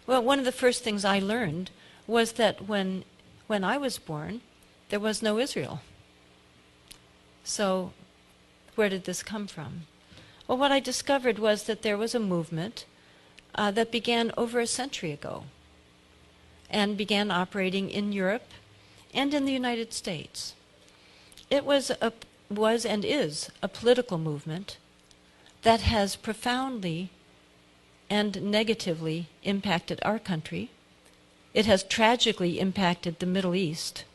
Well, one of the first things I learned was that when I was born, there was no Israel. So where did this come from? Well, what I discovered was that there was a movement that began over a century ago and began operating in Europe and in the United States. It was and is a political movement that has profoundly and negatively impacted our country. It has tragically impacted the Middle East,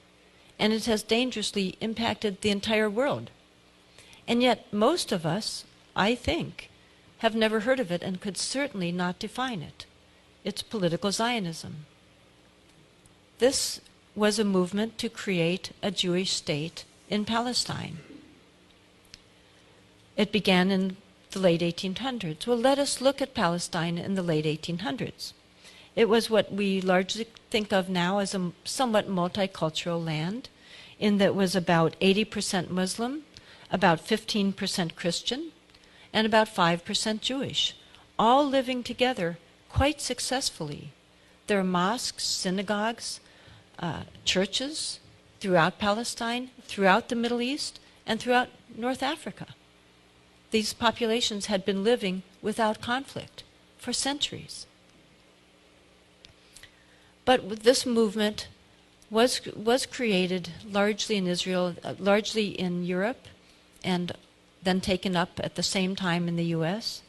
and it has dangerously impacted the entire world. And yet most of us, I think, have never heard of it and could certainly not define it. It's political Zionism. This was a movement to create a Jewish state in Palestine. It began in the late 1800s. Well, let us look at Palestine in the late 1800s. It was what we largely think of now as a somewhat multicultural land, in that it was about 80% Muslim, about 15% Christian, and about 5% Jewish, all living together quite successfully. There are mosques, synagogues, churches throughout Palestine, throughout the Middle East, and throughout North Africa. These populations had been living without conflict for centuries. But this movement was created largely in Israel, largely in Europe, and then taken up at the same time in the U.S.,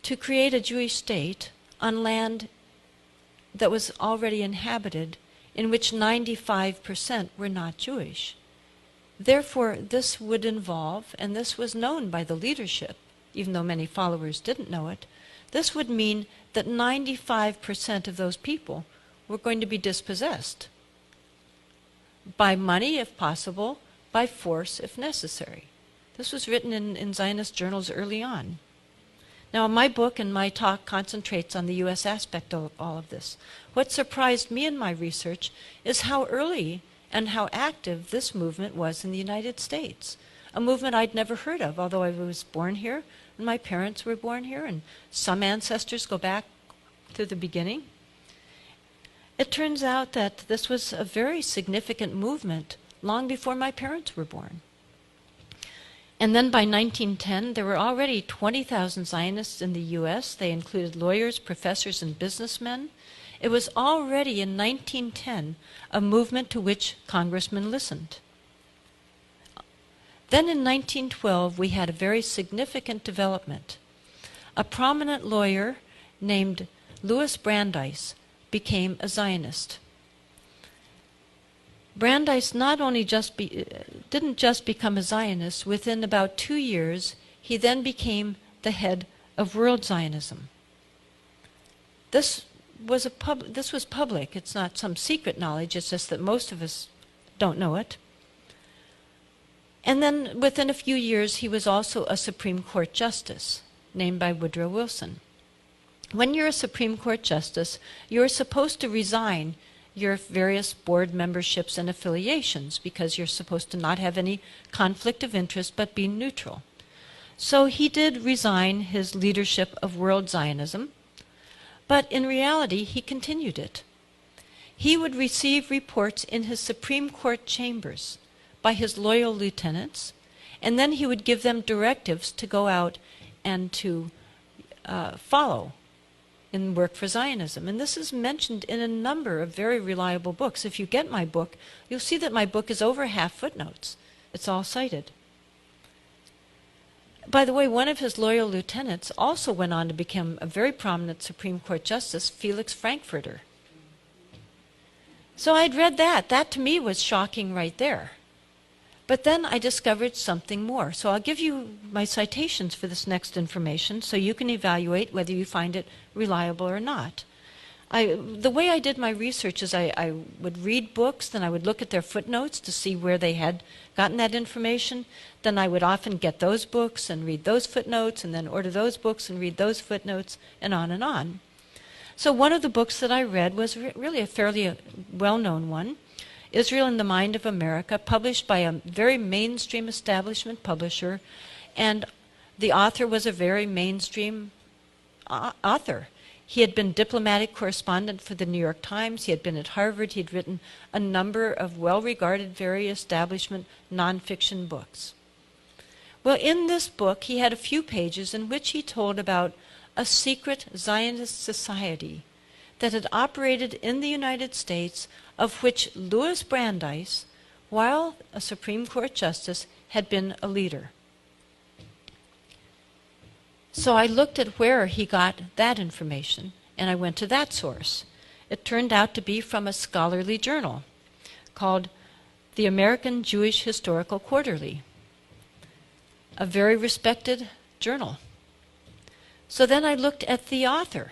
to create a Jewish state on land that was already inhabited, in which 95% were not Jewish. Therefore, this would involve, and this was known by the leadership, even though many followers didn't know it, this would mean that 95% of those people were going to be dispossessed by money, if possible, by force, if necessary. This was written in Zionist journals early on. Now, my book and my talk concentrates on the U.S. aspect of all of this. What surprised me in my research is how early and how active this movement was in the United States, a movement I'd never heard of, although I was born here, and my parents were born here, and some ancestors go back to the beginning. It turns out that this was a very significant movement long before my parents were born. And then by 1910, there were already 20,000 Zionists in the U.S. They included lawyers, professors, and businessmen. It was already in 1910 a movement to which congressmen listened. Then in 1912, we had a very significant development. A prominent lawyer named Louis Brandeis became a Zionist. Brandeis not only didn't just become a Zionist, within about 2 years, he then became the head of World Zionism. This was public. It's not some secret knowledge, it's just that most of us don't know it. And then within a few years, he was also a Supreme Court justice, named by Woodrow Wilson. When you're a Supreme Court justice, you're supposed to resign your various board memberships and affiliations, because you're supposed to not have any conflict of interest but be neutral. So he did resign his leadership of World Zionism, but in reality he continued it. He would receive reports in his Supreme Court chambers by his loyal lieutenants, and then he would give them directives to go out and to follow in work for Zionism. And this is mentioned in a number of very reliable books. If you get my book, you'll see that my book is over half footnotes. It's all cited. By the way, one of his loyal lieutenants also went on to become a very prominent Supreme Court justice, Felix Frankfurter. So I'd read that. That to me was shocking right there. But then I discovered something more. So I'll give you my citations for this next information so you can evaluate whether you find it reliable or not. The way I did my research is I would read books, then I would look at their footnotes to see where they had gotten that information. Then I would often get those books and read those footnotes, and then order those books and read those footnotes, and on and on. So one of the books that I read was really a fairly well-known one, Israel in the Mind of America, published by a very mainstream establishment publisher, and the author was a very mainstream author. He had been diplomatic correspondent for the New York Times. He had been at Harvard. He had written a number of well-regarded, very establishment nonfiction books. Well, in this book, he had a few pages in which he told about a secret Zionist society that had operated in the United States, of which Louis Brandeis, while a Supreme Court justice, had been a leader. So I looked at where he got that information, and I went to that source. It turned out to be from a scholarly journal called the American Jewish Historical Quarterly, a very respected journal. So then I looked at the author.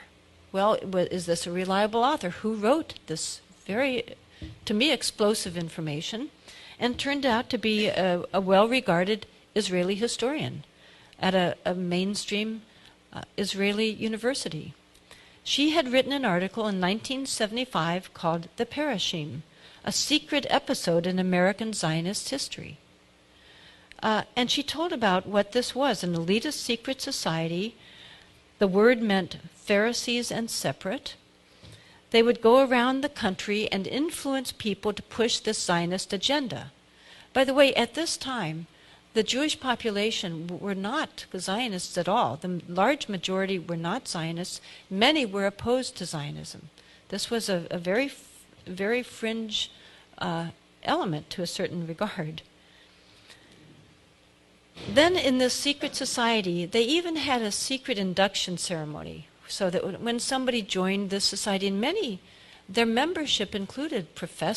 Well, is this a reliable author? Who wrote this very, to me, explosive information? And turned out to be a well-regarded Israeli historian at a mainstream Israeli university. She had written an article in 1975 called The Parashim, a secret episode in American Zionist history. And she told about what this was, an elitist secret society. The word meant Pharisees and separate. They would go around the country and influence people to push this Zionist agenda. By the way, at this time, the Jewish population were not Zionists at all. The large majority were not Zionists. Many were opposed to Zionism. This was a very, very fringe element to a certain regard. Then in this secret society, they even had a secret induction ceremony, so that when somebody joined this society, and many, their membership included professors,